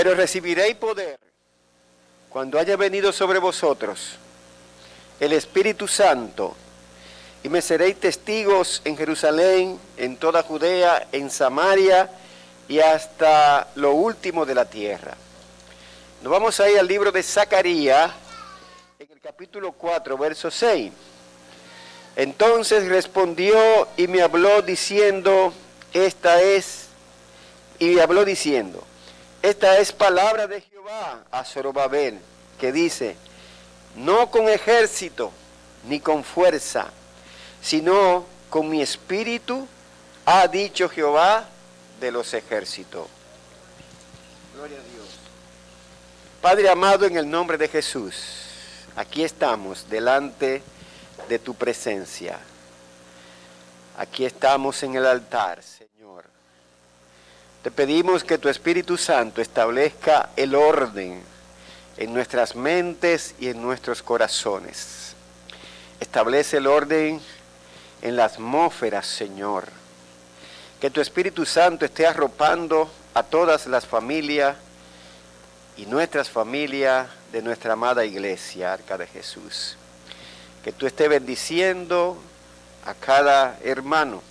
Pero recibiréis poder cuando haya venido sobre vosotros el Espíritu Santo, y me seréis testigos en Jerusalén, en toda Judea, en Samaria y hasta lo último de la tierra. Nos vamos a ir al libro de Zacarías, en el capítulo 4, verso 6. Entonces respondió y me habló diciendo, esta es palabra de Jehová a Zorobabel, que dice, no con ejército ni con fuerza, sino con mi espíritu, ha dicho Jehová de los ejércitos. Gloria a Dios. Padre amado, en el nombre de Jesús, aquí estamos delante de tu presencia. Aquí estamos en el altar, Señor. Te pedimos que tu Espíritu Santo establezca el orden en nuestras mentes y en nuestros corazones. Establece el orden en la atmósfera, Señor. Que tu Espíritu Santo esté arropando a todas las familias y nuestras familias de nuestra amada iglesia, Arca de Jesús. Que tú estés bendiciendo a cada hermano.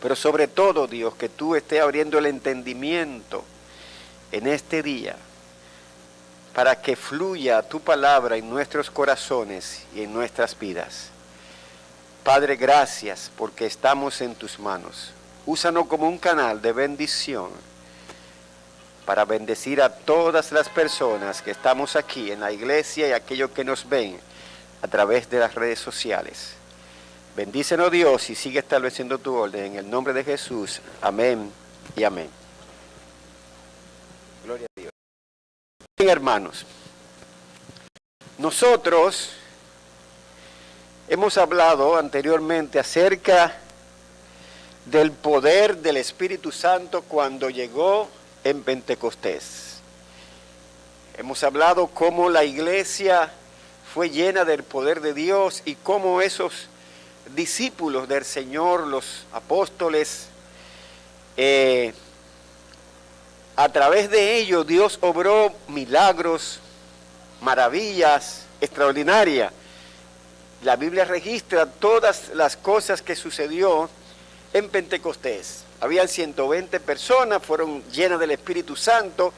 Pero sobre todo, Dios, que tú estés abriendo el entendimiento en este día para que fluya tu palabra en nuestros corazones y en nuestras vidas. Padre, gracias porque estamos en tus manos. Úsanos como un canal de bendición para bendecir a todas las personas que estamos aquí en la iglesia y aquellos que nos ven a través de las redes sociales. Bendícenos, Dios, y sigue estableciendo tu orden en el nombre de Jesús. Amén y amén. Gloria a Dios. Bien, hermanos, nosotros hemos hablado anteriormente acerca del poder del Espíritu Santo cuando llegó en Pentecostés. Hemos hablado cómo la iglesia fue llena del poder de Dios y cómo esos discípulos del Señor, los apóstoles, a través de ellos Dios obró milagros, maravillas extraordinarias. La Biblia registra todas las cosas que sucedió en Pentecostés. Habían 120 personas, fueron llenas del Espíritu Santo,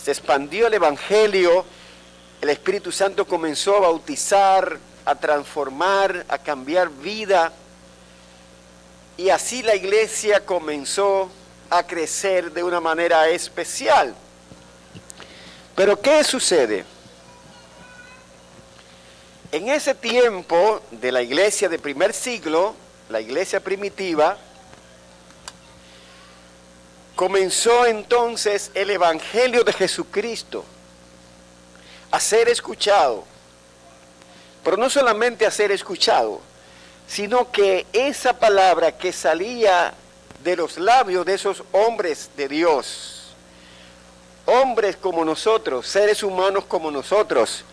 se expandió el Evangelio, el Espíritu Santo comenzó a bautizar, a transformar, a cambiar vida, y así la iglesia comenzó a crecer de una manera especial. Pero ¿qué sucede? En ese tiempo de la iglesia de primer siglo, la iglesia primitiva, comenzó entonces el Evangelio de Jesucristo a ser escuchado. Pero no solamente a ser escuchado, sino que esa palabra que salía de los labios de esos hombres de Dios, hombres como nosotros, seres humanos como nosotros,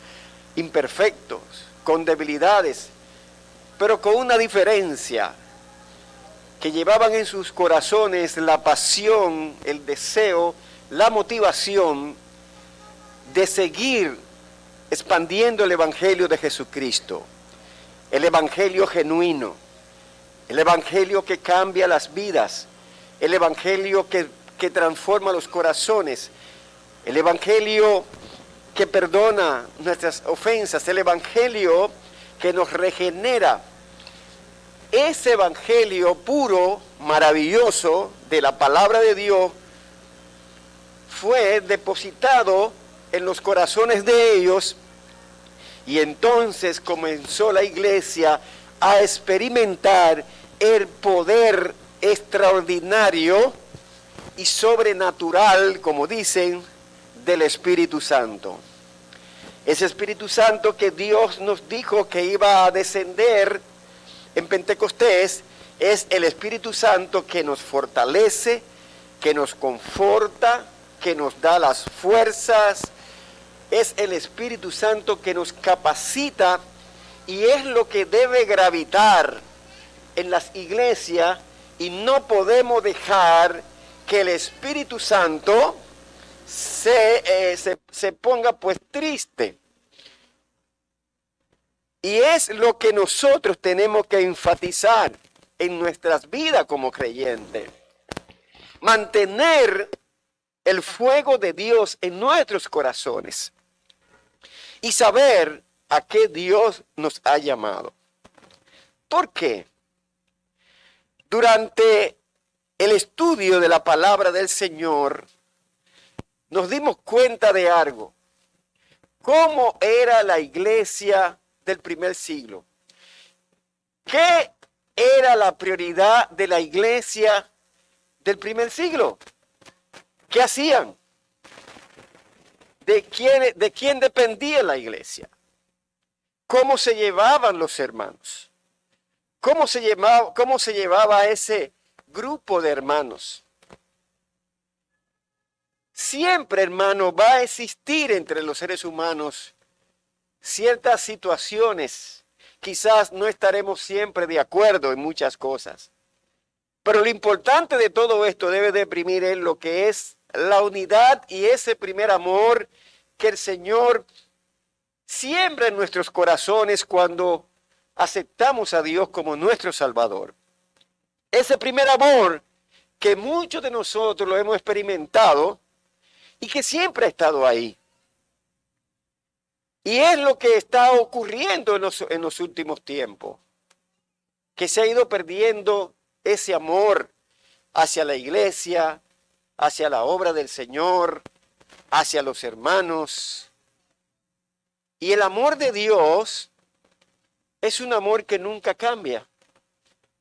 imperfectos, con debilidades, pero con una diferencia, que llevaban en sus corazones la pasión, el deseo, la motivación de seguir expandiendo el Evangelio de Jesucristo, el Evangelio genuino, el Evangelio que cambia las vidas, el Evangelio que transforma los corazones, el Evangelio que perdona nuestras ofensas, el Evangelio que nos regenera. Ese Evangelio puro, maravilloso, de la palabra de Dios, fue depositado en los corazones de ellos, y entonces comenzó la iglesia a experimentar el poder extraordinario y sobrenatural, como dicen, del Espíritu Santo. Ese Espíritu Santo que Dios nos dijo que iba a descender en Pentecostés es el Espíritu Santo que nos fortalece, que nos conforta, que nos da las fuerzas. Es el Espíritu Santo que nos capacita, y es lo que debe gravitar en las iglesias, y no podemos dejar que el Espíritu Santo se ponga pues triste. Y es lo que nosotros tenemos que enfatizar en nuestras vidas como creyentes. Mantener el fuego de Dios en nuestros corazones y saber a qué Dios nos ha llamado. ¿Por qué? Durante el estudio de la palabra del Señor, nos dimos cuenta de algo. ¿Cómo era la iglesia del primer siglo? ¿Qué era la prioridad de la iglesia del primer siglo? ¿Qué hacían? ¿De quién dependía la iglesia? ¿Cómo se llevaban los hermanos? ¿Cómo se llevaba ese grupo de hermanos? Siempre, hermano, va a existir entre los seres humanos ciertas situaciones. Quizás no estaremos siempre de acuerdo en muchas cosas. Pero lo importante de todo esto debe deprimir en lo que es la unidad y ese primer amor que el Señor siembra en nuestros corazones cuando aceptamos a Dios como nuestro Salvador. Ese primer amor que muchos de nosotros lo hemos experimentado y que siempre ha estado ahí. Y es lo que está ocurriendo en los últimos tiempos, que se ha ido perdiendo ese amor hacia la iglesia, hacia la obra del Señor, hacia los hermanos. Y el amor de Dios es un amor que nunca cambia.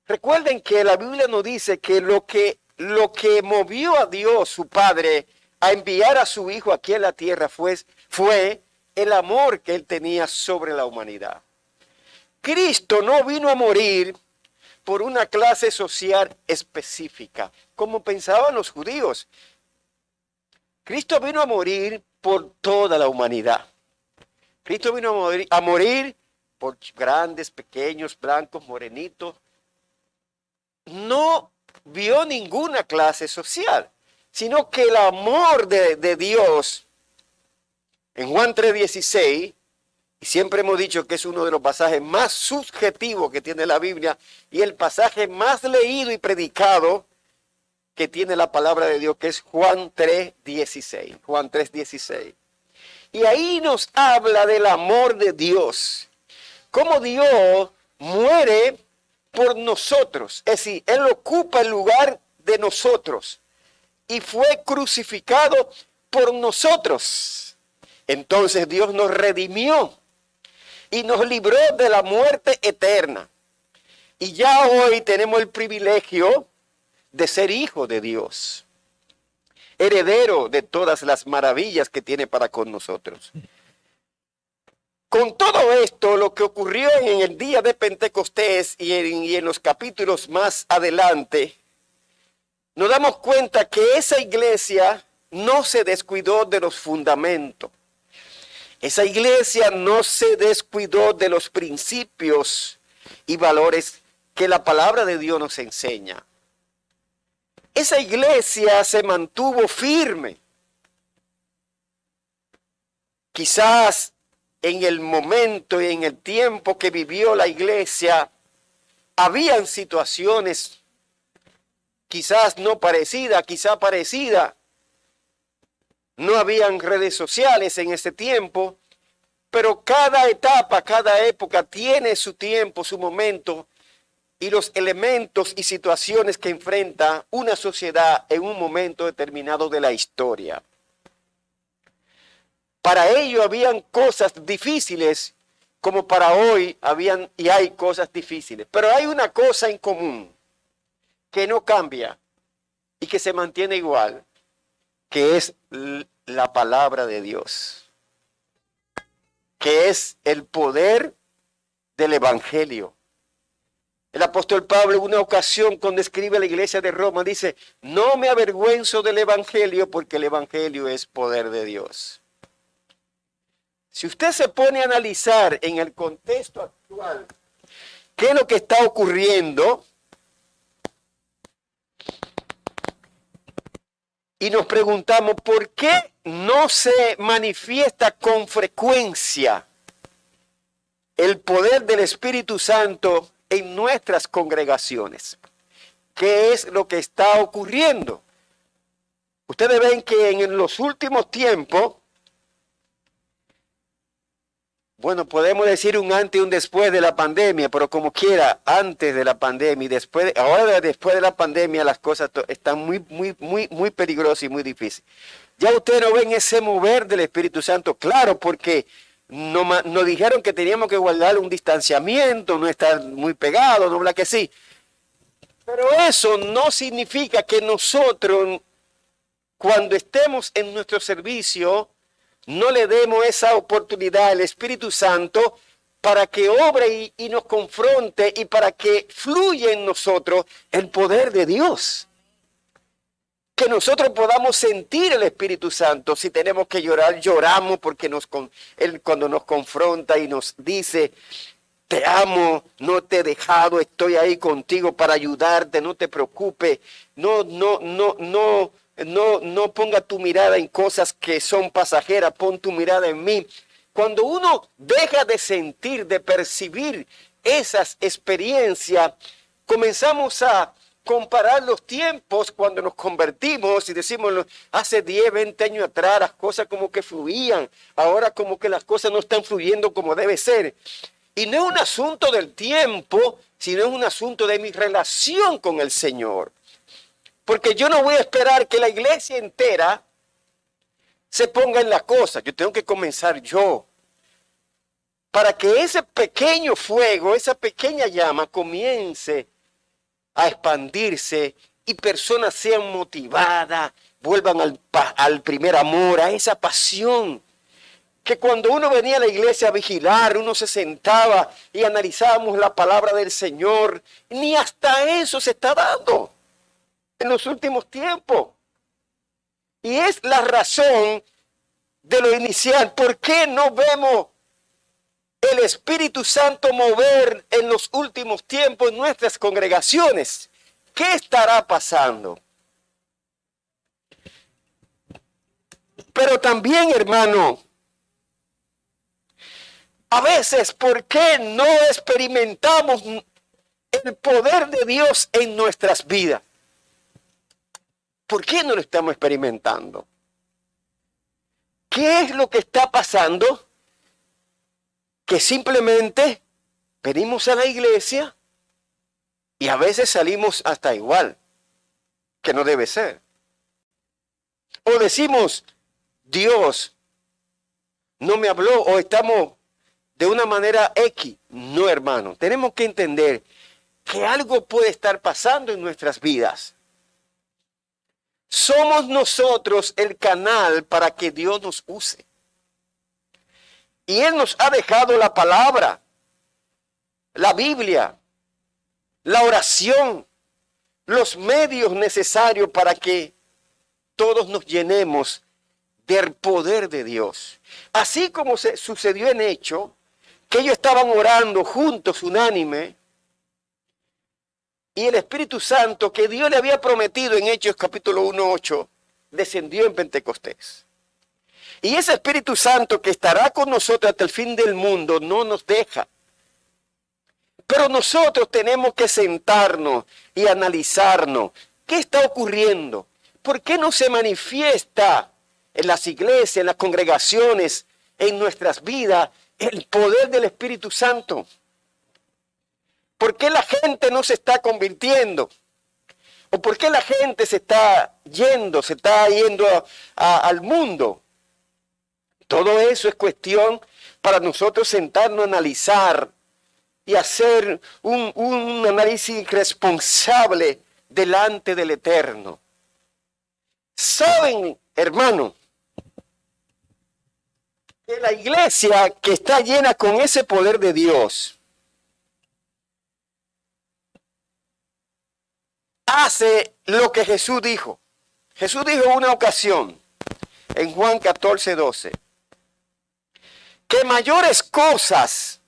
Recuerden que la Biblia nos dice que lo que movió a Dios, su Padre, a enviar a su Hijo aquí en la tierra fue el amor que Él tenía sobre la humanidad. Cristo no vino a morir por una clase social específica, como pensaban los judíos. Cristo vino a morir por toda la humanidad. Cristo vino a morir por grandes, pequeños, blancos, morenitos. No vio ninguna clase social, sino que el amor de Dios, en Juan 3:16, y siempre hemos dicho que es uno de los pasajes más subjetivos que tiene la Biblia y el pasaje más leído y predicado que tiene la palabra de Dios, que es Juan 3:16. Juan 3:16. Y ahí nos habla del amor de Dios. Cómo Dios muere por nosotros. Es decir, Él ocupa el lugar de nosotros y fue crucificado por nosotros. Entonces Dios nos redimió y nos libró de la muerte eterna. Y ya hoy tenemos el privilegio de ser hijo de Dios, heredero de todas las maravillas que tiene para con nosotros. Con todo esto, lo que ocurrió en el día de Pentecostés y en los capítulos más adelante, nos damos cuenta que esa iglesia no se descuidó de los fundamentos. Esa iglesia no se descuidó de los principios y valores que la palabra de Dios nos enseña. Esa iglesia se mantuvo firme. Quizás en el momento y en el tiempo que vivió la iglesia, habían situaciones quizás no parecidas, quizás parecidas. No habían redes sociales en ese tiempo, pero cada etapa, cada época tiene su tiempo, su momento y los elementos y situaciones que enfrenta una sociedad en un momento determinado de la historia. Para ello habían cosas difíciles, como para hoy habían y hay cosas difíciles. Pero hay una cosa en común que no cambia y que se mantiene igual, que es la palabra de Dios, que es el poder del Evangelio. El apóstol Pablo en una ocasión cuando escribe a la iglesia de Roma dice, no me avergüenzo del Evangelio porque el Evangelio es poder de Dios. Si usted se pone a analizar en el contexto actual qué es lo que está ocurriendo, Y nos preguntamos, ¿por qué no se manifiesta con frecuencia el poder del Espíritu Santo en nuestras congregaciones? ¿Qué es lo que está ocurriendo? Ustedes ven que en los últimos tiempos, bueno, podemos decir un antes y un después de la pandemia, pero como quiera, antes de la pandemia y después, ahora después de la pandemia las cosas están muy peligrosas y muy difíciles. Ya ustedes no ven ese mover del Espíritu Santo, claro, porque nos dijeron que teníamos que guardar un distanciamiento, no estar muy pegados, no habla que sí. Pero eso no significa que nosotros, cuando estemos en nuestro servicio, no le demos esa oportunidad al Espíritu Santo para que obre y nos confronte y para que fluya en nosotros el poder de Dios. Que nosotros podamos sentir el Espíritu Santo. Si tenemos que llorar, lloramos porque Él cuando nos confronta y nos dice, te amo, no te he dejado, estoy ahí contigo para ayudarte, no te preocupes, no ponga tu mirada en cosas que son pasajeras, pon tu mirada en mí. Cuando uno deja de sentir, de percibir esas experiencias, comenzamos a comparar los tiempos cuando nos convertimos y decimos, hace 10, 20 años atrás las cosas como que fluían, ahora como que las cosas no están fluyendo como debe ser. Y no es un asunto del tiempo, sino es un asunto de mi relación con el Señor. Porque yo no voy a esperar que la iglesia entera se ponga en la cosa. Yo tengo que comenzar yo. Para que ese pequeño fuego, esa pequeña llama comience a expandirse y personas sean motivadas, vuelvan al primer amor, a esa pasión. Que cuando uno venía a la iglesia a vigilar, uno se sentaba y analizábamos la palabra del Señor. Ni hasta eso se está dando en los últimos tiempos. Y es la razón de lo inicial. ¿Por qué no vemos el Espíritu Santo mover en los últimos tiempos en nuestras congregaciones? ¿Qué estará pasando? Pero también, hermano, a veces, ¿por qué no experimentamos el poder de Dios en nuestras vidas? ¿Por qué no lo estamos experimentando? ¿Qué es lo que está pasando? Que simplemente venimos a la iglesia y a veces salimos hasta igual, que no debe ser. O decimos, Dios no me habló, o estamos de una manera X. No, hermano, tenemos que entender que algo puede estar pasando en nuestras vidas. Somos nosotros el canal para que Dios nos use. Y Él nos ha dejado la palabra, la Biblia, la oración, los medios necesarios para que todos nos llenemos del poder de Dios. Así como sucedió en Hechos, que ellos estaban orando juntos, unánime, y el Espíritu Santo que Dios le había prometido en Hechos capítulo 1:8, descendió en Pentecostés. Y ese Espíritu Santo que estará con nosotros hasta el fin del mundo no nos deja. Pero nosotros tenemos que sentarnos y analizarnos. ¿Qué está ocurriendo? ¿Por qué no se manifiesta en las iglesias, en las congregaciones, en nuestras vidas, el poder del Espíritu Santo? ¿Por qué la gente no se está convirtiendo? ¿O por qué la gente se está yendo al mundo? Todo eso es cuestión para nosotros sentarnos a analizar y hacer un análisis responsable delante del Eterno. ¿Saben, hermano, que la iglesia que está llena con ese poder de Dios hace lo que Jesús dijo? Jesús dijo en una ocasión, en Juan 14:12, que mayores cosas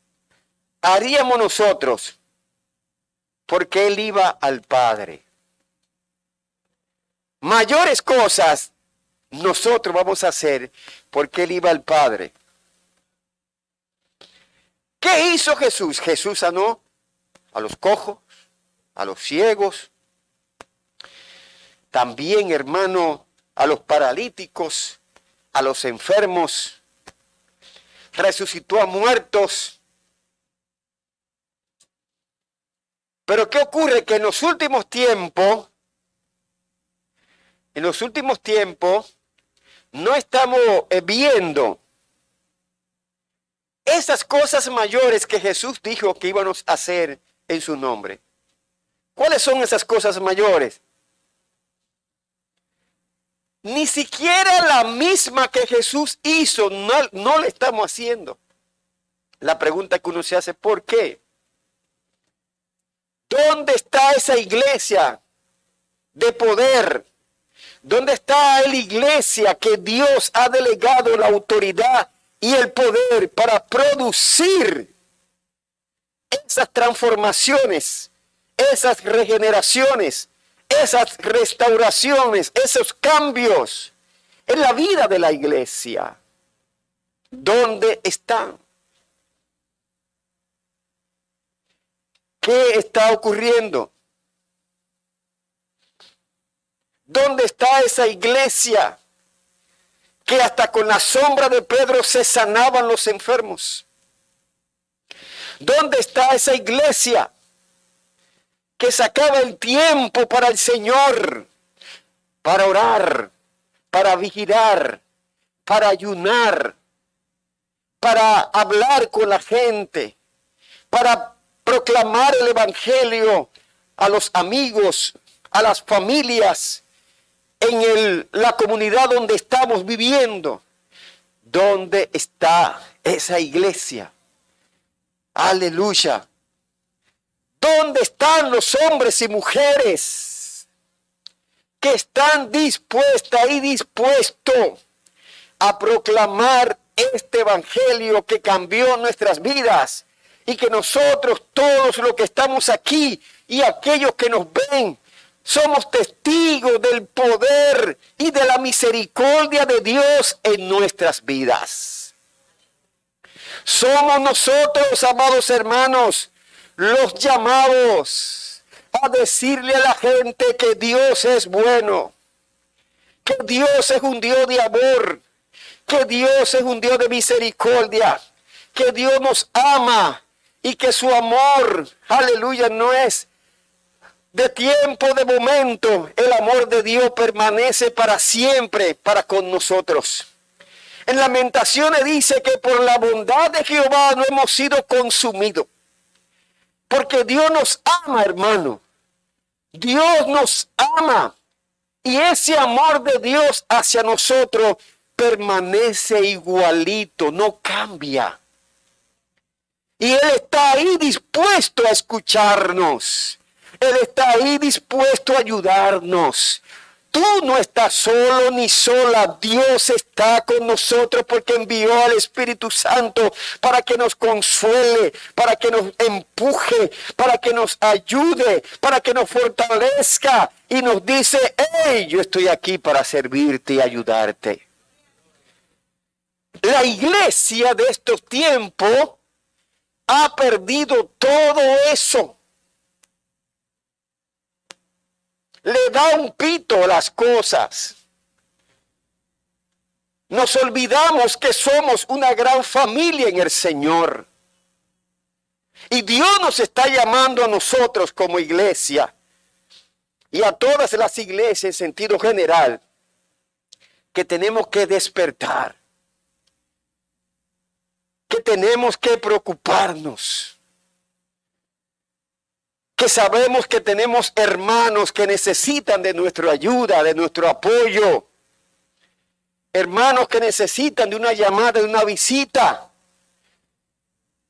haríamos nosotros porque Él iba al Padre. mayores cosas nosotros vamos a hacer porque Él iba al Padre. ¿Qué hizo Jesús? Jesús sanó a los cojos, a los ciegos, también, hermano, a los paralíticos, a los enfermos, resucitó a muertos. Pero ¿qué ocurre? Que en los últimos tiempos no estamos viendo esas cosas mayores que Jesús dijo que íbamos a hacer en su nombre. ¿Cuáles son esas cosas mayores? Ni siquiera la misma que Jesús hizo, no la estamos haciendo. La pregunta que uno se hace, ¿por qué? ¿Dónde está esa iglesia de poder? ¿Dónde está la iglesia que Dios ha delegado la autoridad y el poder para producir esas transformaciones, esas regeneraciones, esas restauraciones, esos cambios en la vida de la iglesia? ¿Dónde están? ¿Qué está ocurriendo? ¿Dónde está esa iglesia que hasta con la sombra de Pedro se sanaban los enfermos? ¿Dónde está esa iglesia que sacaba el tiempo para el Señor, para orar, para vigilar, para ayunar, para hablar con la gente, para proclamar el evangelio a los amigos, a las familias, en la comunidad donde estamos viviendo? ¿Dónde está esa iglesia? Aleluya. ¿Dónde están los hombres y mujeres que están dispuestas y dispuestos a proclamar este evangelio que cambió nuestras vidas? Y que nosotros, todos los que estamos aquí y aquellos que nos ven, somos testigos del poder y de la misericordia de Dios en nuestras vidas. Somos nosotros, amados hermanos, los llamados a decirle a la gente que Dios es bueno, que Dios es un Dios de amor, que Dios es un Dios de misericordia, que Dios nos ama y que su amor, aleluya, no es de tiempo, de momento. El amor de Dios permanece para siempre para con nosotros. En Lamentaciones dice que por la bondad de Jehová no hemos sido consumidos. Porque Dios nos ama, hermano. Dios nos ama. Y ese amor de Dios hacia nosotros permanece igualito, no cambia. Y Él está ahí dispuesto a escucharnos. Él está ahí dispuesto a ayudarnos. Tú no estás solo ni sola. Dios está con nosotros porque envió al Espíritu Santo para que nos consuele, para que nos empuje, para que nos ayude, para que nos fortalezca. Y nos dice, hey, yo estoy aquí para servirte y ayudarte. La iglesia de estos tiempos ha perdido todo eso. Le da un pito a las cosas. Nos olvidamos que somos una gran familia en el Señor. Y Dios nos está llamando a nosotros como iglesia y a todas las iglesias en sentido general que tenemos que despertar, que tenemos que preocuparnos, que sabemos que tenemos hermanos que necesitan de nuestra ayuda, de nuestro apoyo, hermanos que necesitan de una llamada, de una visita,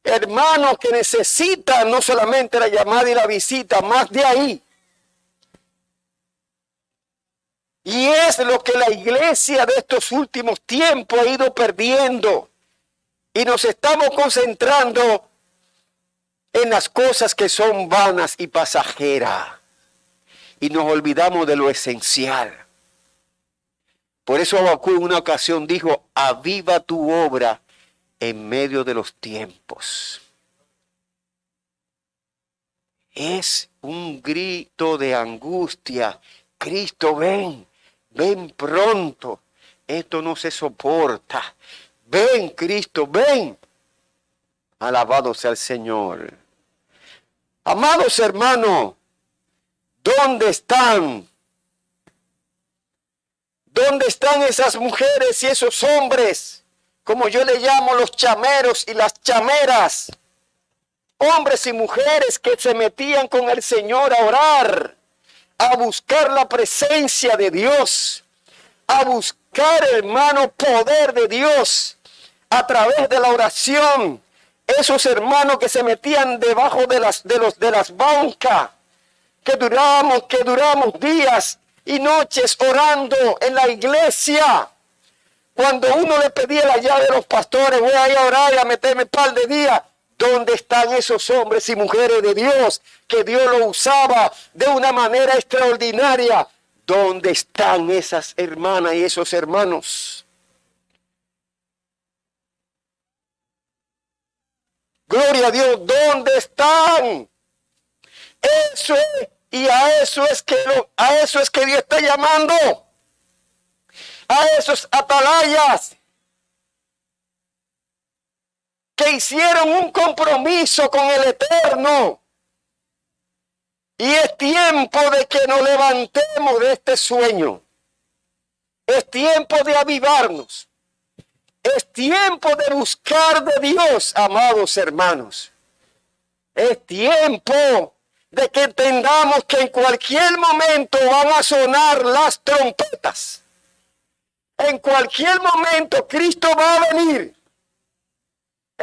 hermanos que necesitan no solamente la llamada y la visita, más de ahí. Y es lo que la iglesia de estos últimos tiempos ha ido perdiendo. Y nos estamos concentrando en las cosas que son vanas y pasajeras. Y nos olvidamos de lo esencial. Por eso Habacuc en una ocasión dijo, aviva tu obra en medio de los tiempos. Es un grito de angustia. Cristo, ven, ven pronto. Esto no se soporta. Ven, Cristo, ven. Alabado sea el Señor. Amados hermanos, ¿dónde están? ¿Dónde están esas mujeres y esos hombres? Como yo le llamo los chameros y las chameras. Hombres y mujeres que se metían con el Señor a orar, a buscar la presencia de Dios, a buscar, hermano, poder de Dios a través de la oración. Esos hermanos que se metían debajo de las bancas, que duramos días y noches orando en la iglesia. Cuando uno le pedía la llave de los pastores, voy a ir a orar y a meterme un par de días. ¿Dónde están esos hombres y mujeres de Dios que Dios lo usaba de una manera extraordinaria? ¿Dónde están esas hermanas y esos hermanos? Gloria a Dios, ¿dónde están? Eso es, y a eso es que Dios está llamando. A esos atalayas que hicieron un compromiso con el Eterno. Y es tiempo de que nos levantemos de este sueño. Es tiempo de avivarnos. Es tiempo de buscar de Dios, amados hermanos. Es tiempo de que entendamos que en cualquier momento van a sonar las trompetas. En cualquier momento Cristo va a venir.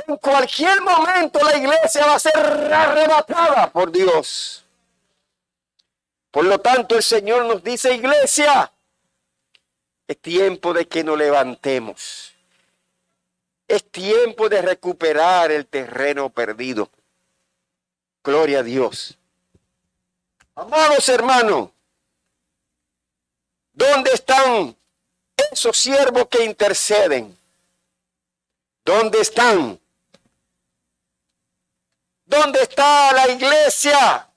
En cualquier momento la iglesia va a ser arrebatada por Dios. Por lo tanto, el Señor nos dice, iglesia, es tiempo de que nos levantemos. Es tiempo de recuperar el terreno perdido. Gloria a Dios. Amados hermanos, ¿dónde están esos siervos que interceden? ¿Dónde están? ¿Dónde está la iglesia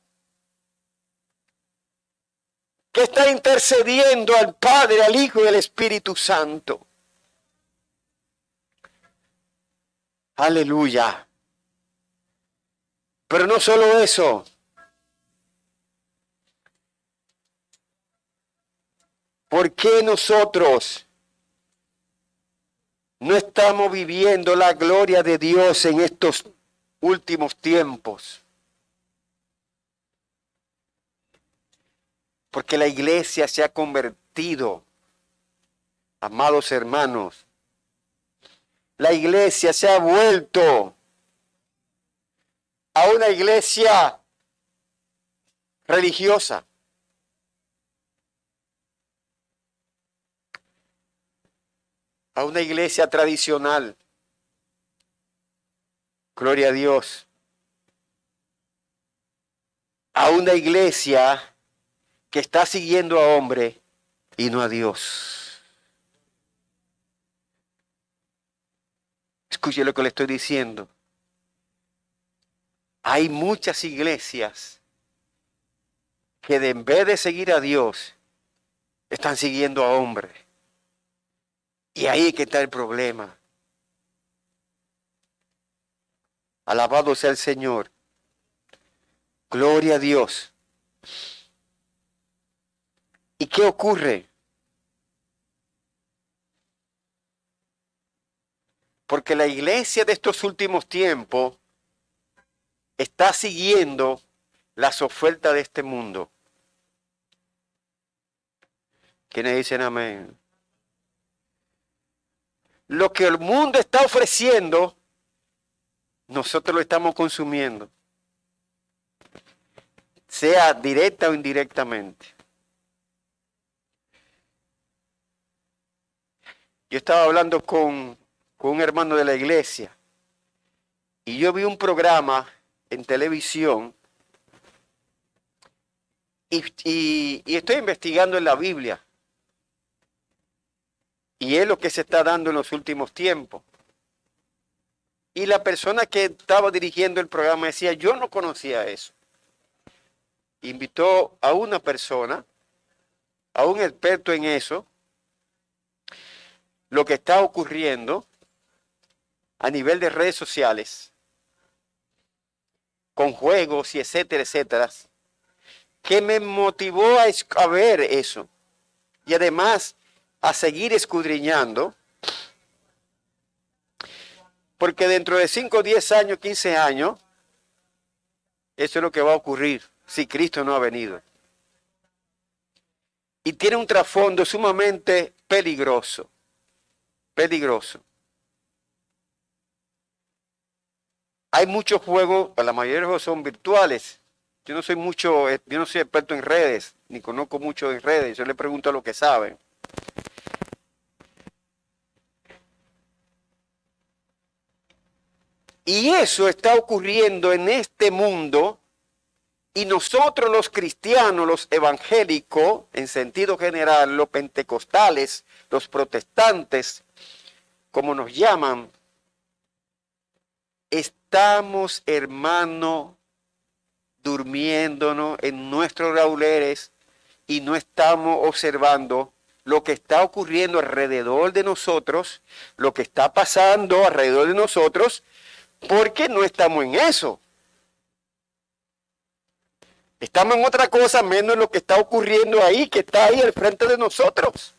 que está intercediendo al Padre, al Hijo y al Espíritu Santo? Aleluya. Pero no solo eso. ¿Por qué nosotros no estamos viviendo la gloria de Dios en estos últimos tiempos? Porque la iglesia se ha convertido, amados hermanos, la iglesia se ha vuelto a una iglesia religiosa. A una iglesia tradicional. Gloria a Dios. A una iglesia que está siguiendo a hombre y no a Dios. Escuche lo que le estoy diciendo. Hay muchas iglesias que en vez de seguir a Dios, están siguiendo a hombres. Y ahí es que está el problema. Alabado sea el Señor. Gloria a Dios. ¿Y qué ocurre? Porque la iglesia de estos últimos tiempos está siguiendo las ofertas de este mundo. ¿Quiénes dicen amén? Lo que el mundo está ofreciendo, nosotros lo estamos consumiendo. Sea directa o indirectamente. Yo estaba hablando con un hermano de la iglesia y yo vi un programa en televisión y estoy investigando en la Biblia. Y es lo que se está dando en los últimos tiempos. Y la persona que estaba dirigiendo el programa decía, yo no conocía eso. Invitó a una persona, a un experto en eso, lo que está ocurriendo a nivel de redes sociales, con juegos y etcétera, etcétera, que me motivó a ver eso. Y además a seguir escudriñando, porque dentro de 5, 10 años, 15 años, eso es lo que va a ocurrir si Cristo no ha venido. Y tiene un trasfondo sumamente peligroso, peligroso. Hay muchos juegos, la mayoría de los juegos son virtuales. Yo no soy experto en redes, ni conozco mucho en redes, yo le pregunto a los que saben. Y eso está ocurriendo en este mundo, y nosotros los cristianos, los evangélicos, en sentido general, los pentecostales, los protestantes, como nos llaman, estamos, hermano, durmiéndonos en nuestros laureles y no estamos observando lo que está ocurriendo alrededor de nosotros, lo que está pasando alrededor de nosotros, porque no estamos en eso. Estamos en otra cosa menos lo que está ocurriendo ahí, que está ahí al frente de nosotros.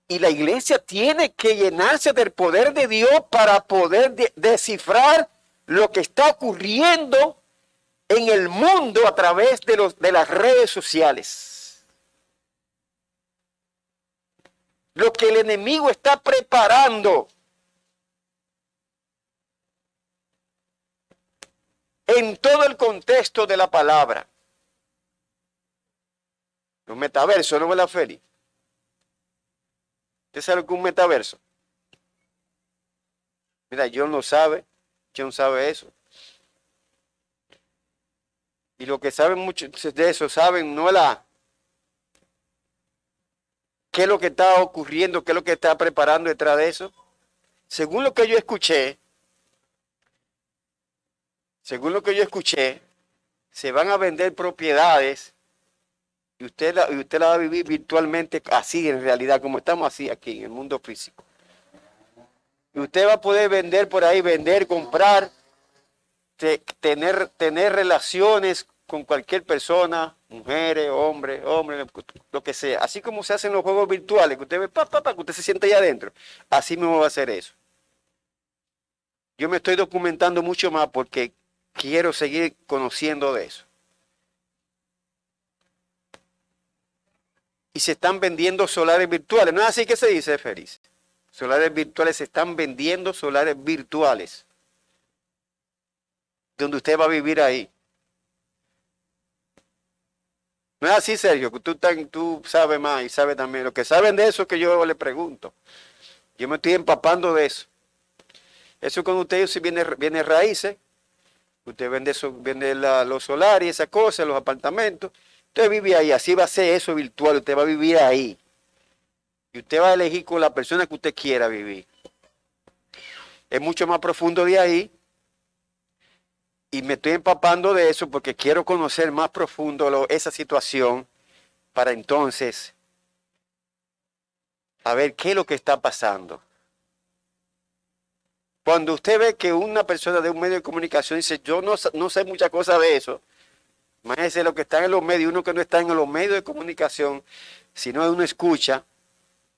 Y la iglesia tiene que llenarse del poder de Dios para poder descifrar lo que está ocurriendo en el mundo a través de las redes sociales. Lo que el enemigo está preparando en todo el contexto de la palabra. Los metaversos, ¿no, la Feli? ¿Usted sabe lo que es un metaverso? Mira, John lo sabe, John sabe eso. Y lo que saben mucho de eso, saben, no qué es lo que está ocurriendo, qué es lo que está preparando detrás de eso. Según lo que yo escuché, se van a vender propiedades y usted la va a vivir virtualmente así en realidad, como estamos así aquí en el mundo físico. Y usted va a poder vender por ahí, comprar, tener relaciones con cualquier persona, mujeres, hombres, lo que sea. Así como se hacen los juegos virtuales, que usted ve, que usted se siente allá adentro. Así mismo va a hacer eso. Yo me estoy documentando mucho más porque quiero seguir conociendo de eso. Y se están vendiendo solares virtuales. ¿No es así que se dice, Félix? Solares virtuales, se están vendiendo solares virtuales. Donde usted va a vivir ahí. No es así, Sergio, que tú sabes más y sabes también. Lo que saben de eso es que yo le pregunto. Yo me estoy empapando de eso. Eso cuando usted viene raíces, usted vende los solares y esas cosas, los apartamentos. Usted vive ahí, así va a ser eso virtual, usted va a vivir ahí. Y usted va a elegir con la persona que usted quiera vivir. Es mucho más profundo de ahí. Y me estoy empapando de eso porque quiero conocer más profundo esa situación para entonces a ver qué es lo que está pasando. Cuando usted ve que una persona de un medio de comunicación dice, yo no sé muchas cosas de eso, imagínese lo que están en los medios, uno que no está en los medios de comunicación, sino uno escucha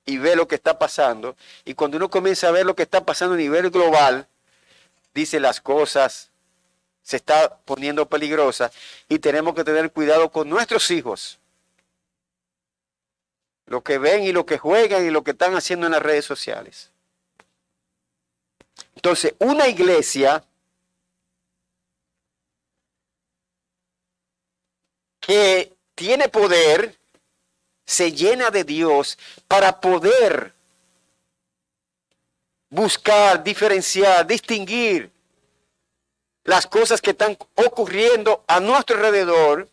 y ve lo que está pasando, y cuando uno comienza a ver lo que está pasando a nivel global, dice las cosas se está poniendo peligrosa y tenemos que tener cuidado con nuestros hijos. Lo que ven y lo que juegan y lo que están haciendo en las redes sociales. Entonces, una iglesia que tiene poder se llena de Dios para poder buscar, diferenciar, distinguir las cosas que están ocurriendo a nuestro alrededor,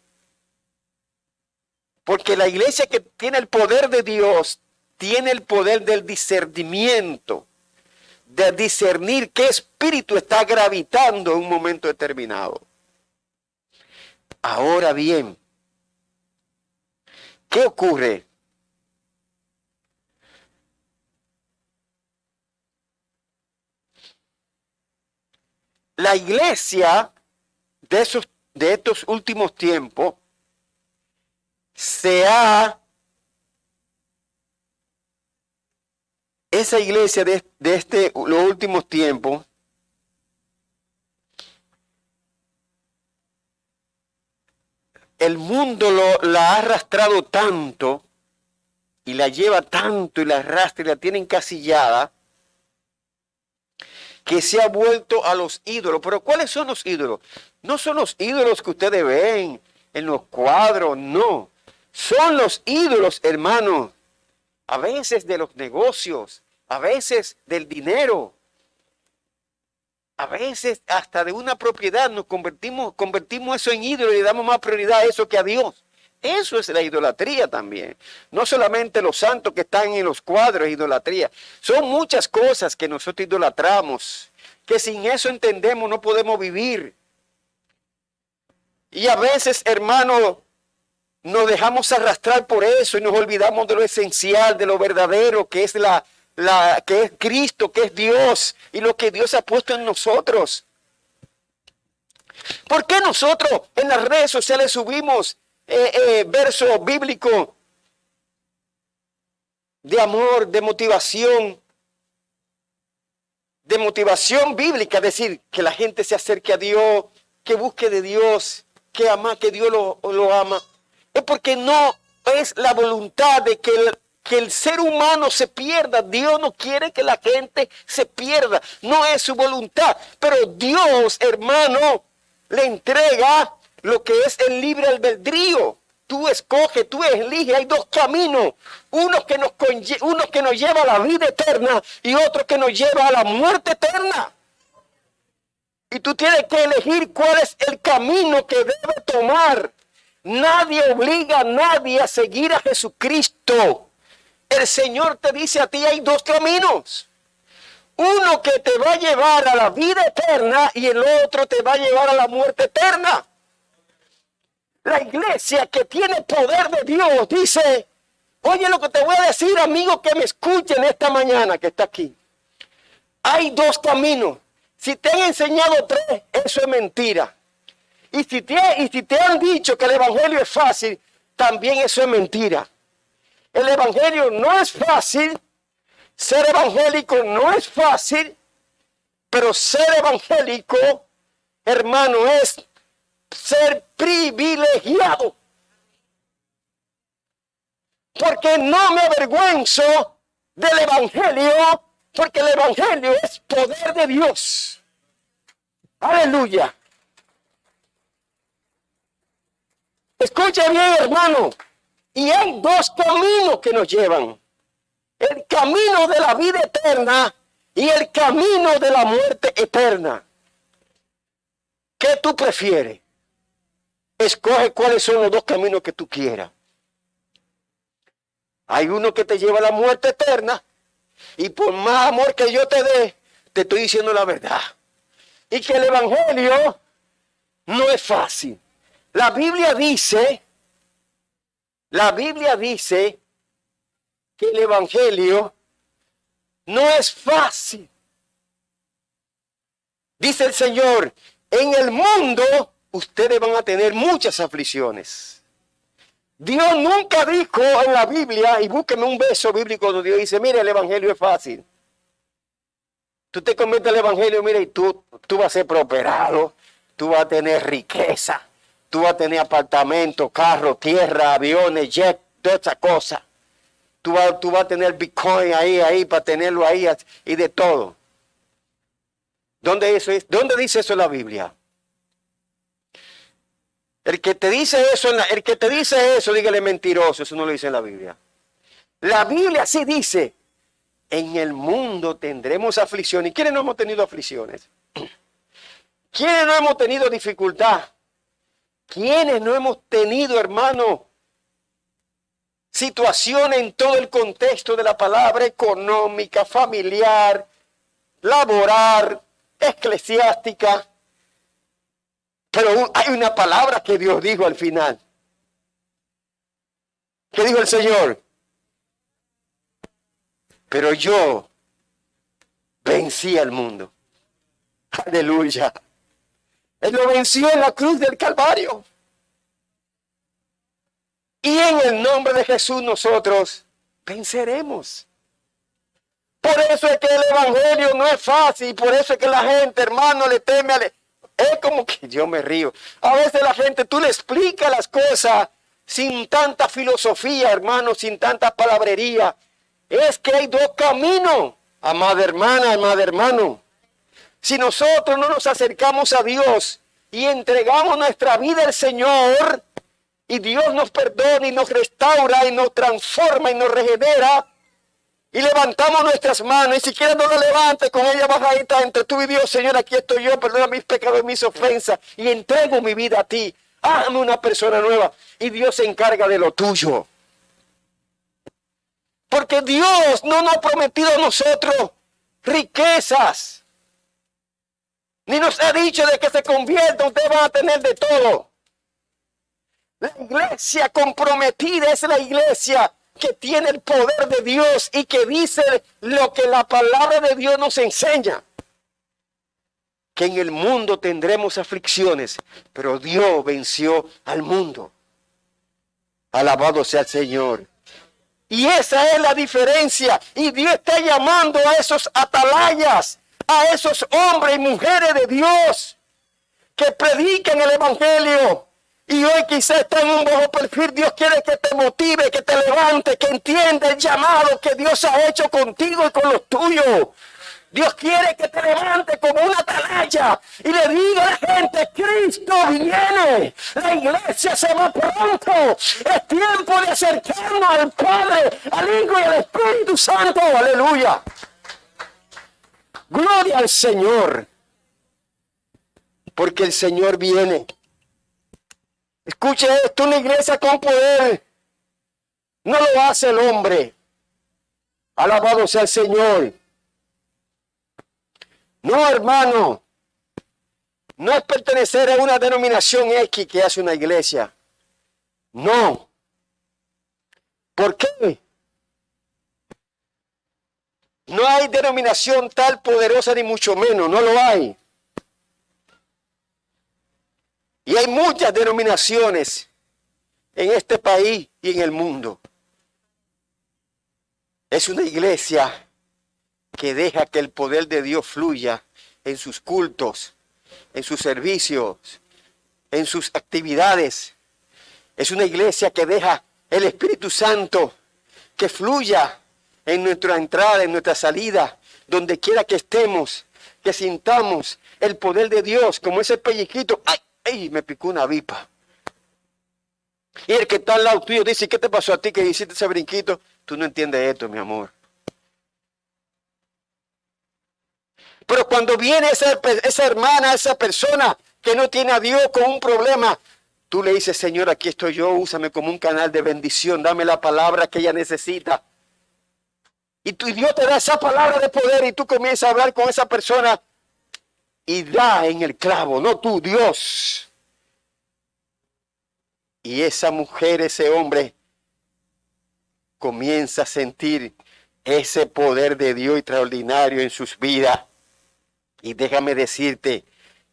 Porque la iglesia que tiene el poder de Dios, tiene el poder del discernimiento, de discernir qué espíritu está gravitando en un momento determinado. Ahora bien, ¿qué ocurre? La iglesia de estos últimos tiempos esa iglesia de los últimos tiempos el mundo la ha arrastrado tanto y la lleva tanto y la arrastra y la tiene encasillada que se ha vuelto a los ídolos. Pero ¿cuáles son los ídolos? No son los ídolos que ustedes ven en los cuadros, no. Son los ídolos, hermanos, a veces de los negocios, a veces del dinero, a veces hasta de una propiedad. Nos convertimos eso en ídolo y le damos más prioridad a eso que a Dios. Eso es la idolatría también. No solamente los santos que están en los cuadros es idolatría. Son muchas cosas que nosotros idolatramos, que sin eso entendemos no podemos vivir. Y a veces, hermano, nos dejamos arrastrar por eso y nos olvidamos de lo esencial, de lo verdadero, que es que es Cristo, que es Dios y lo que Dios ha puesto en nosotros. ¿Por qué nosotros en las redes sociales subimos versos bíblicos de amor, de motivación bíblica? Es decir, que la gente se acerque a Dios, que busque de Dios, que Dios lo ama. Es porque no es la voluntad de que el ser humano se pierda. Dios no quiere que la gente se pierda. No es su voluntad. Pero Dios, hermano, le entrega lo que es el libre albedrío. Tú escoges, tú eliges. Hay dos caminos. Uno que nos lleva a la vida eterna y otro que nos lleva a la muerte eterna. Y tú tienes que elegir cuál es el camino que debe tomar. Nadie obliga a nadie a seguir a Jesucristo. El Señor te dice a ti, hay dos caminos. Uno que te va a llevar a la vida eterna y el otro te va a llevar a la muerte eterna. La iglesia que tiene poder de Dios dice, oye lo que te voy a decir, amigo, que me escuchen esta mañana que está aquí. Hay dos caminos. Si te han enseñado tres, eso es mentira. Y si te han dicho que el evangelio es fácil, también eso es mentira. El evangelio no es fácil, ser evangélico no es fácil, pero ser evangélico, hermano, es ser privilegiado. Porque no me avergüenzo del evangelio, porque el evangelio es poder de Dios. Aleluya. Escucha bien, hermano. Y hay dos caminos que nos llevan. El camino de la vida eterna y el camino de la muerte eterna. ¿Qué tú prefieres? Escoge cuáles son los dos caminos que tú quieras. Hay uno que te lleva a la muerte eterna. Y por más amor que yo te dé, te estoy diciendo la verdad. Y que el evangelio no es fácil. La Biblia dice que el evangelio no es fácil. Dice el Señor, en el mundo ustedes van a tener muchas aflicciones. Dios nunca dijo en la Biblia, y búsqueme un verso bíblico donde Dios dice, mire, el evangelio es fácil. Tú te conviertes al evangelio, mira, y tú vas a ser prosperado, tú vas a tener riqueza. Tú vas a tener apartamentos, carros, tierra, aviones, jet, todas esas cosas. Tú vas a tener Bitcoin ahí, para tenerlo ahí y de todo. ¿Dónde dice eso en la Biblia? El que te dice eso, dígale mentiroso, eso no lo dice en la Biblia. La Biblia sí dice, en el mundo tendremos aflicciones. ¿Y quiénes no hemos tenido aflicciones? ¿Quiénes no hemos tenido dificultad? ¿Quiénes no hemos tenido, hermano, situaciones en todo el contexto de la palabra, económica, familiar, laboral, eclesiástica. Pero hay una palabra que Dios dijo al final. ¿Qué dijo el Señor? Pero yo vencí al mundo. Aleluya. Él lo venció en la cruz del Calvario. Y en el nombre de Jesús nosotros venceremos. Por eso es que el evangelio no es fácil. Por eso es que la gente, hermano, le teme. Es como que yo me río. A veces la gente, tú le explicas las cosas sin tanta filosofía, hermano, sin tanta palabrería. Es que hay dos caminos, amada hermana, amado hermano. Si nosotros no nos acercamos a Dios y entregamos nuestra vida al Señor, y Dios nos perdona y nos restaura y nos transforma y nos regenera, y levantamos nuestras manos, y si quieres no lo levantes, con ella bajadita entre tú y Dios, Señor, aquí estoy yo, perdona mis pecados y mis ofensas, y entrego mi vida a ti, hazme una persona nueva, y Dios se encarga de lo tuyo. Porque Dios no nos ha prometido a nosotros riquezas, ni nos ha dicho de que se convierta, usted va a tener de todo. La iglesia comprometida es la iglesia que tiene el poder de Dios y que dice lo que la palabra de Dios nos enseña. Que en el mundo tendremos aflicciones, pero Dios venció al mundo. Alabado sea el Señor. Y esa es la diferencia. Y Dios está llamando a esos atalayas, a esos hombres y mujeres de Dios que predican el evangelio. Y hoy quizás está en un bajo perfil. Dios quiere que te motive, que te levante, que entienda el llamado que Dios ha hecho contigo y con los tuyos. Dios quiere que te levante como una atalaya y le diga a la gente, Cristo viene, la iglesia se va pronto, es tiempo de acercarnos al Padre, al Hijo y al Espíritu Santo, aleluya. Gloria al Señor, porque el Señor viene. Escuche esto, una iglesia con poder no lo hace el hombre. Alabado sea el Señor. No, hermano, no es pertenecer a una denominación X que hace una iglesia. No. ¿Por qué? No hay denominación tal poderosa ni mucho menos, no lo hay. Y hay muchas denominaciones en este país y en el mundo. Es una iglesia que deja que el poder de Dios fluya en sus cultos, en sus servicios, en sus actividades. Es una iglesia que deja el Espíritu Santo que fluya en nuestra entrada, en nuestra salida, donde quiera que estemos, que sintamos el poder de Dios, como ese pellizquito. ¡Ay! ¡Ay! Me picó una avispa. Y el que está al lado tuyo dice, ¿qué te pasó a ti que hiciste ese brinquito? Tú no entiendes esto, mi amor. Pero cuando viene esa hermana, esa persona que no tiene a Dios con un problema, tú le dices, Señor, aquí estoy yo, úsame como un canal de bendición, dame la palabra que ella necesita. Y Dios te da esa palabra de poder y tú comienzas a hablar con esa persona y da en el clavo, no tú, Dios. Y esa mujer, ese hombre, comienza a sentir ese poder de Dios extraordinario en sus vidas. Y déjame decirte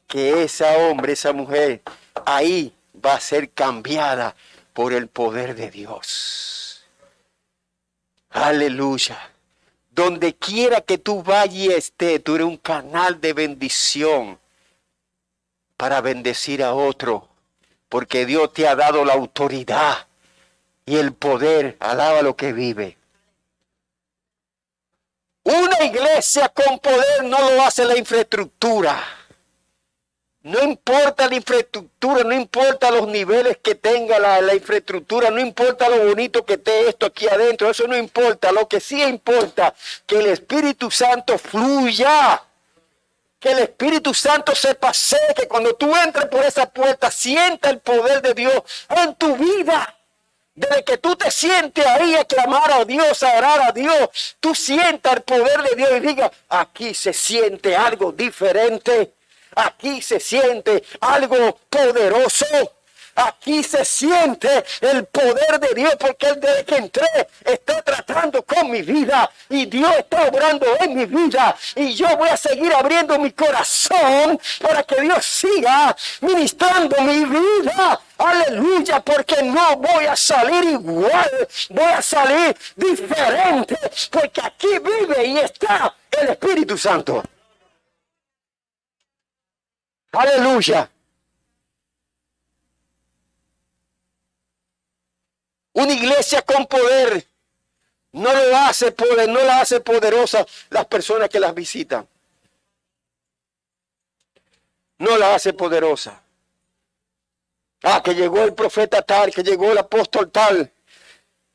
que ese hombre, esa mujer, ahí va a ser cambiada por el poder de Dios. Aleluya. Donde quiera que tú vayas y estés, tú eres un canal de bendición para bendecir a otro. Porque Dios te ha dado la autoridad y el poder. Alaba lo que vive. Una iglesia con poder no lo hace la infraestructura. No importa la infraestructura, no importa los niveles que tenga la infraestructura, no importa lo bonito que esté esto aquí adentro, eso no importa. Lo que sí importa que el Espíritu Santo fluya, que el Espíritu Santo se pasee, que cuando tú entres por esa puerta sienta el poder de Dios en tu vida. Desde que tú te sientes ahí a clamar a Dios, a orar a Dios, tú sientas el poder de Dios y digas, aquí se siente algo diferente. Aquí se siente algo poderoso. Aquí se siente el poder de Dios, porque Él desde que entré está tratando con mi vida y Dios está obrando en mi vida y yo voy a seguir abriendo mi corazón para que Dios siga ministrando mi vida. Aleluya, porque no voy a salir igual, voy a salir diferente, porque aquí vive y está el Espíritu Santo. Aleluya. Una iglesia con poder no lo hace poder, no la hace poderosa las personas que las visitan. No la hace poderosa. Ah, que llegó el profeta tal, que llegó el apóstol tal,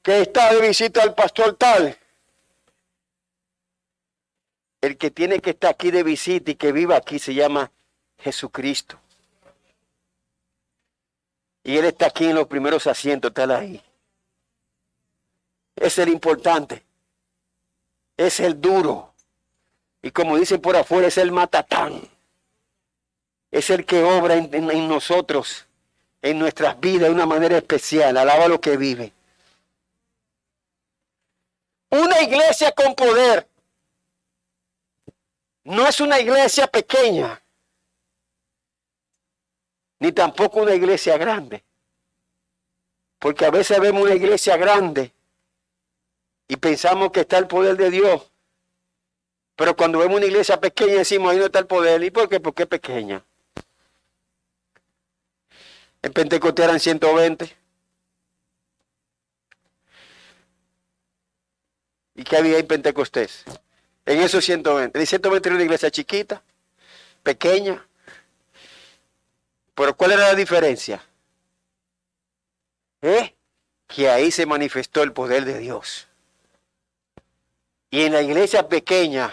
que está de visita al pastor tal. El que tiene que estar aquí de visita y que viva aquí se llama Jesucristo. Y Él está aquí en los primeros asientos, está ahí. Es el importante, es el duro, y como dicen por afuera, es el matatán, es el que obra en nosotros, en nuestras vidas de una manera especial. Alaba lo que vive. Una iglesia con poder no es una iglesia pequeña, ni tampoco una iglesia grande, porque a veces vemos una iglesia grande y pensamos que está el poder de Dios. Pero cuando vemos una iglesia pequeña decimos, ahí no está el poder. ¿Y por qué? Porque es pequeña. En Pentecostés eran 120. ¿Y qué había en Pentecostés? En esos 120. El 120 era una iglesia chiquita, pequeña. Pero ¿cuál era la diferencia? Que ahí se manifestó el poder de Dios. Y en la iglesia pequeña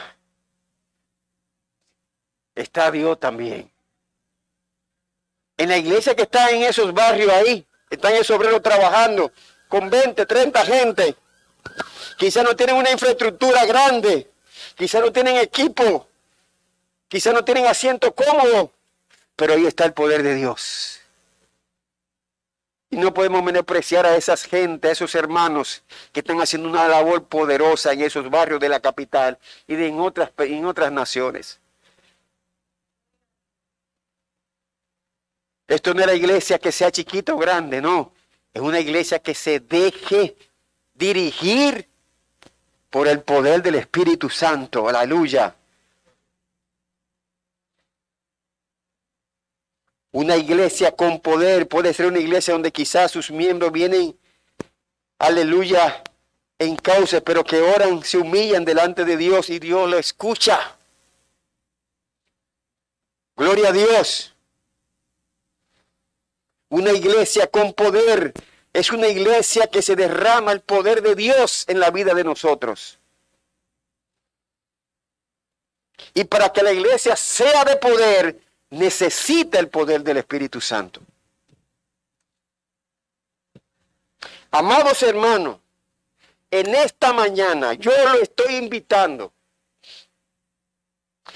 está Dios también. En la iglesia que está en esos barrios ahí, están esos obreros trabajando con 20, 30 gente. Quizás no tienen una infraestructura grande, quizás no tienen equipo, quizás no tienen asiento cómodo, pero ahí está el poder de Dios. Y no podemos menospreciar a esas gente, a esos hermanos que están haciendo una labor poderosa en esos barrios de la capital y en otras naciones. Esto no es la iglesia que sea chiquita o grande, no. Es una iglesia que se deje dirigir por el poder del Espíritu Santo. Aleluya. Una iglesia con poder puede ser una iglesia donde quizás sus miembros vienen, aleluya, en causa, pero que oran, se humillan delante de Dios y Dios lo escucha. Gloria a Dios. Una iglesia con poder es una iglesia que se derrama el poder de Dios en la vida de nosotros. Y para que la iglesia sea de poder, necesita el poder del Espíritu Santo. Amados hermanos, en esta mañana yo lo estoy invitando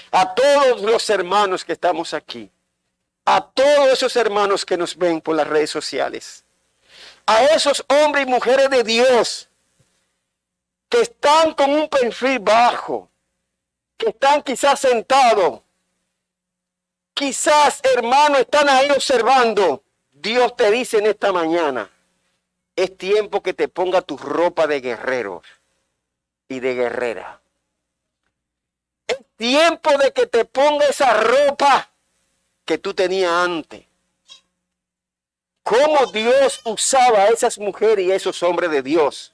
a todos los hermanos que estamos aquí, a todos esos hermanos que nos ven por las redes sociales, a esos hombres y mujeres de Dios que están con un perfil bajo, que están quizás sentados, quizás, hermanos, están ahí observando. Dios te dice en esta mañana, es tiempo que te ponga tu ropa de guerreros y de guerrera. Es tiempo de que te ponga esa ropa que tú tenías antes. Cómo Dios usaba a esas mujeres y a esos hombres de Dios.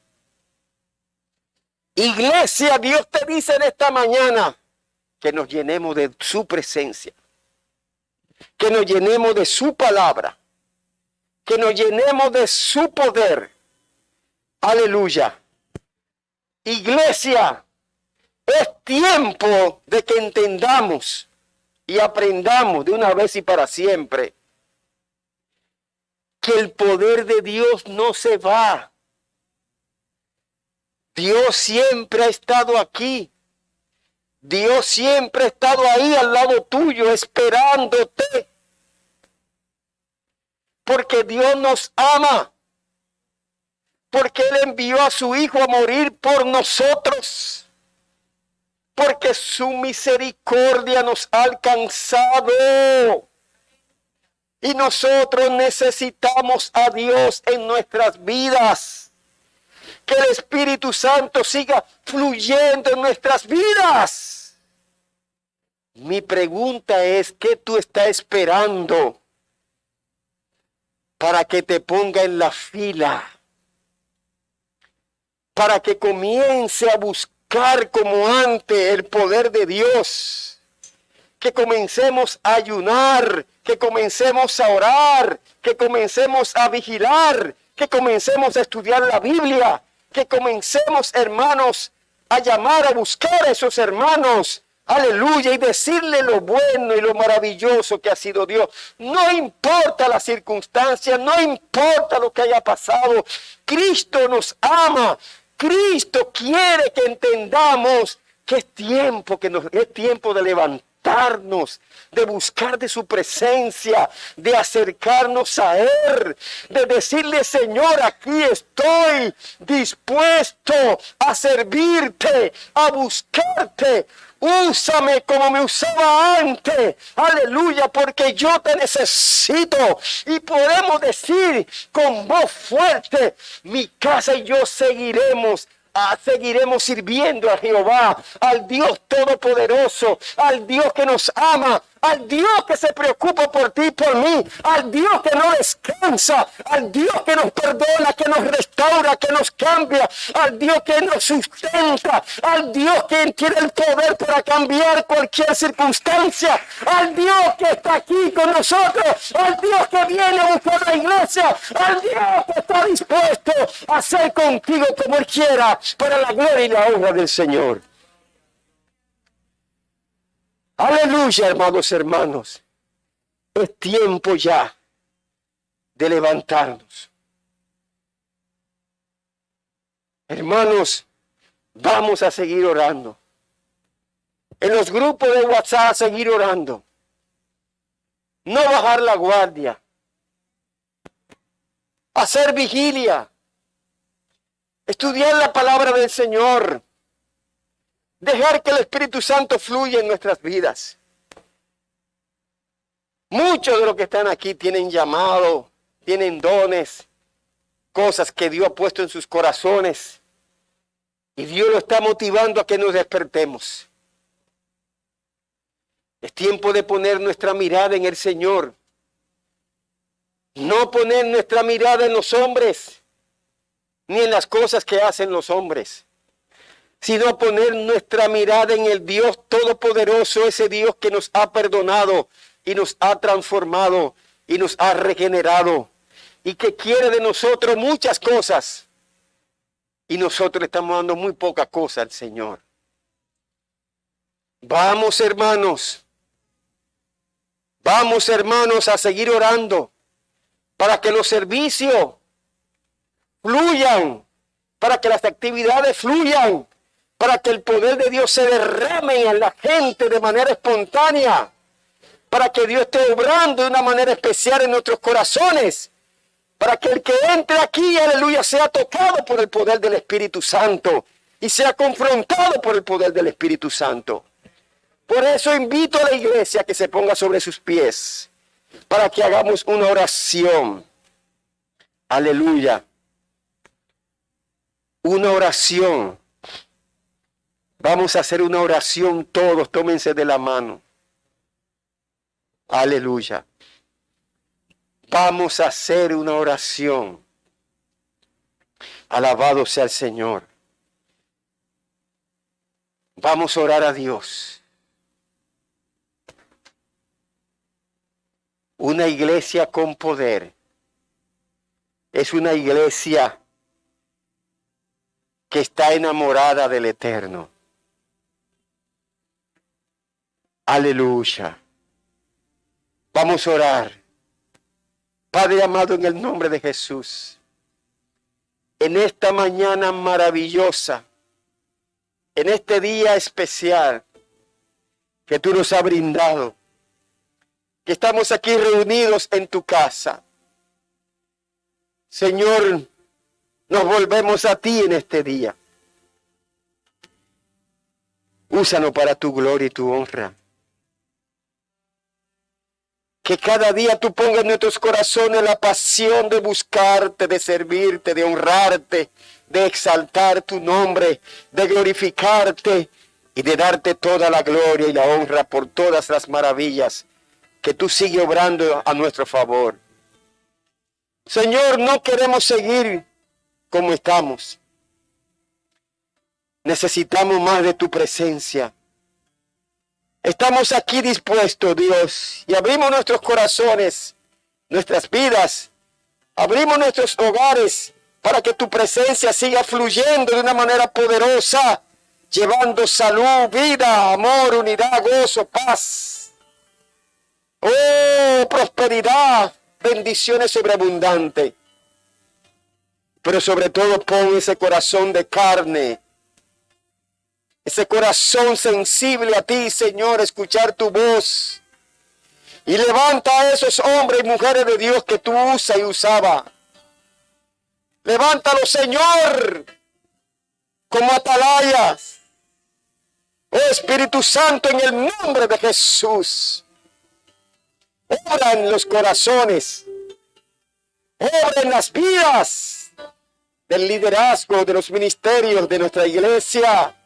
Iglesia, Dios te dice en esta mañana que nos llenemos de su presencia. Que nos llenemos de su palabra, que nos llenemos de su poder. Aleluya. Iglesia, es tiempo de que entendamos y aprendamos de una vez y para siempre que el poder de Dios no se va. Dios siempre ha estado aquí. Dios siempre ha estado ahí al lado tuyo, esperándote. Porque Dios nos ama. Porque Él envió a su Hijo a morir por nosotros. Porque su misericordia nos ha alcanzado. Y nosotros necesitamos a Dios en nuestras vidas. Que el Espíritu Santo siga fluyendo en nuestras vidas. Mi pregunta es, ¿qué tú estás esperando para que te ponga en la fila? Para que comience a buscar como antes el poder de Dios. Que comencemos a ayunar, que comencemos a orar, que comencemos a vigilar, que comencemos a estudiar la Biblia, que comencemos, hermanos, a llamar, a buscar a esos hermanos, aleluya, y decirle lo bueno y lo maravilloso que ha sido Dios. No importa las circunstancias, no importa lo que haya pasado, Cristo nos ama, Cristo quiere que entendamos que es tiempo de levantarnos, de buscar de su presencia, de acercarnos a Él, de decirle, Señor, aquí estoy dispuesto a servirte, a buscarte. Úsame como me usaba antes, aleluya, porque yo te necesito. Y podemos decir con voz fuerte, mi casa y yo seguiremos sirviendo a Jehová, al Dios Todopoderoso, al Dios que nos ama, al Dios que se preocupa por ti y por mí, al Dios que no descansa, al Dios que nos perdona, que nos restaura, que nos cambia, al Dios que nos sustenta, al Dios que tiene el poder para cambiar cualquier circunstancia, al Dios que está aquí con nosotros, al Dios que viene a buscar la iglesia, al Dios que está dispuesto a hacer contigo como Él quiera, para la gloria y la honra del Señor. Aleluya, hermanos. Es tiempo ya de levantarnos. Hermanos, vamos a seguir orando. En los grupos de WhatsApp seguir orando. No bajar la guardia. Hacer vigilia. Estudiar la palabra del Señor. Dejar que el Espíritu Santo fluya en nuestras vidas. Muchos de los que están aquí tienen llamado, tienen dones, cosas que Dios ha puesto en sus corazones. Y Dios lo está motivando a que nos despertemos. Es tiempo de poner nuestra mirada en el Señor. No poner nuestra mirada en los hombres, ni en las cosas que hacen los hombres, sino poner nuestra mirada en el Dios Todopoderoso, ese Dios que nos ha perdonado y nos ha transformado y nos ha regenerado y que quiere de nosotros muchas cosas y nosotros le estamos dando muy poca cosa al Señor. Vamos, hermanos, a seguir orando para que los servicios fluyan, para que las actividades fluyan, para que el poder de Dios se derrame en la gente de manera espontánea, para que Dios esté obrando de una manera especial en nuestros corazones, para que el que entre aquí, aleluya, sea tocado por el poder del Espíritu Santo y sea confrontado por el poder del Espíritu Santo. Por eso invito a la iglesia a que se ponga sobre sus pies, para que hagamos una oración. Aleluya. Una oración. Vamos a hacer una oración todos, tómense de la mano. Aleluya. Vamos a hacer una oración. Alabado sea el Señor. Vamos a orar a Dios. Una iglesia con poder es una iglesia que está enamorada del Eterno. Aleluya. Vamos a orar. Padre amado, en el nombre de Jesús, en esta mañana maravillosa, en este día especial que tú nos has brindado, que estamos aquí reunidos en tu casa. Señor, nos volvemos a ti en este día. Úsanos para tu gloria y tu honra. Que cada día tú pongas en nuestros corazones la pasión de buscarte, de servirte, de honrarte, de exaltar tu nombre, de glorificarte y de darte toda la gloria y la honra por todas las maravillas que tú sigues obrando a nuestro favor. Señor, no queremos seguir como estamos. Necesitamos más de tu presencia. Estamos aquí dispuestos, Dios, y abrimos nuestros corazones, nuestras vidas, abrimos nuestros hogares para que tu presencia siga fluyendo de una manera poderosa, llevando salud, vida, amor, unidad, gozo, paz. Oh, prosperidad, bendiciones sobreabundantes. Pero sobre todo pon ese corazón de carne, ese corazón sensible a ti, Señor, escuchar tu voz. Y levanta a esos hombres y mujeres de Dios que tú usas y usaba. Levántalo, Señor, como atalayas. Oh Espíritu Santo, en el nombre de Jesús. Obra en los corazones. Obra en las vidas del liderazgo, de los ministerios de nuestra iglesia.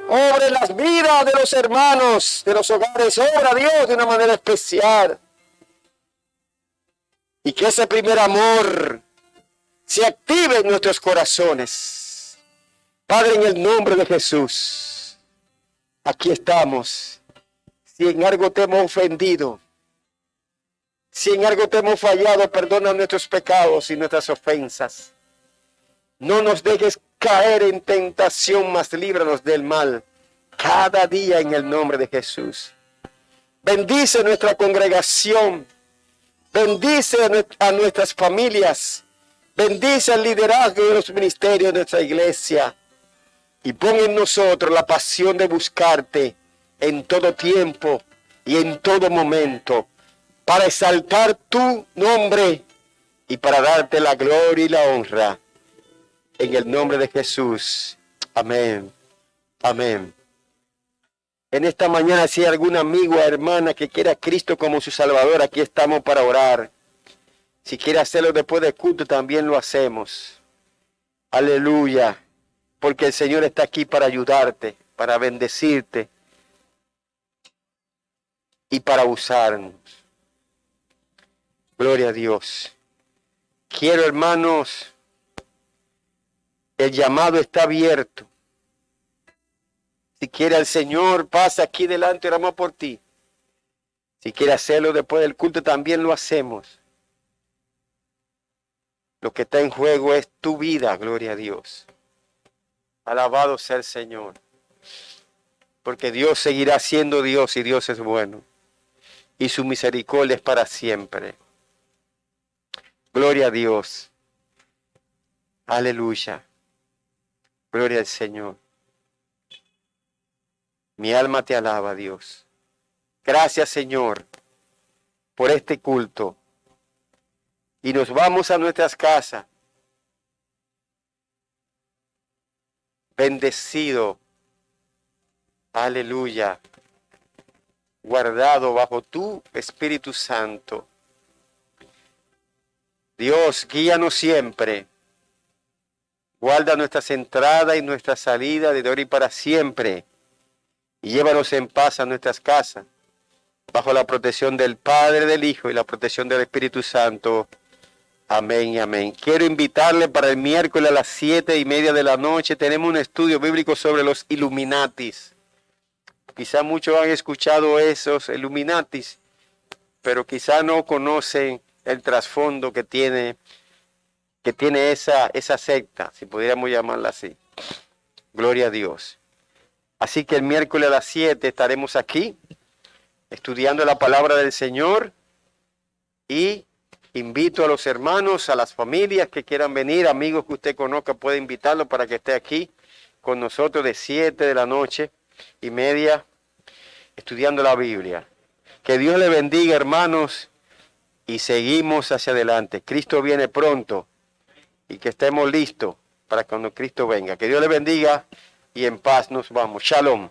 Obra en las vidas de los hermanos, de los hogares. Obra, Dios, de una manera especial. Y que ese primer amor se active en nuestros corazones. Padre, en el nombre de Jesús, aquí estamos. Si en algo te hemos ofendido, si en algo te hemos fallado, perdona nuestros pecados y nuestras ofensas. No nos dejes caer en tentación, mas líbranos del mal. Cada día en el nombre de Jesús. Bendice nuestra congregación. Bendice a nuestras familias. Bendice el liderazgo de los ministerios de nuestra iglesia. Y pon en nosotros la pasión de buscarte en todo tiempo y en todo momento. Para exaltar tu nombre y para darte la gloria y la honra. En el nombre de Jesús. Amén. Amén. En esta mañana, si hay algún amigo o hermana que quiera a Cristo como su Salvador, aquí estamos para orar. Si quiere hacerlo después del culto, también lo hacemos. Aleluya. Porque el Señor está aquí para ayudarte, para bendecirte y para usarnos. Gloria a Dios. Quiero, hermanos, el llamado está abierto. Si quiere el Señor, pasa aquí delante, oramos por ti. Si quiere hacerlo después del culto, también lo hacemos. Lo que está en juego es tu vida, gloria a Dios. Alabado sea el Señor. Porque Dios seguirá siendo Dios y Dios es bueno. Y su misericordia es para siempre. Gloria a Dios. Aleluya. Gloria al Señor. Mi alma te alaba, Dios. Gracias, Señor, por este culto. Y nos vamos a nuestras casas. Bendecido. Aleluya. Guardado bajo tu Espíritu Santo. Dios, guíanos siempre. Guarda nuestras entradas y nuestras salidas de ahora y para siempre. Y llévanos en paz a nuestras casas, bajo la protección del Padre, del Hijo y la protección del Espíritu Santo. Amén y amén. Quiero invitarle para el miércoles a las 7:30 de la noche. Tenemos un estudio bíblico sobre los Illuminatis. Quizá muchos han escuchado esos Illuminatis, pero quizá no conocen el trasfondo que tiene esa secta, si pudiéramos llamarla así. Gloria a Dios. Así que el miércoles a las 7 estaremos aquí, estudiando la palabra del Señor y Invito a los hermanos, a las familias que quieran venir, amigos que usted conozca, puede invitarlos para que esté aquí con nosotros de 7:30 estudiando la Biblia. Que Dios le bendiga, hermanos, y seguimos hacia adelante. Cristo viene pronto y que estemos listos para cuando Cristo venga. Que Dios le bendiga y en paz nos vamos. Shalom.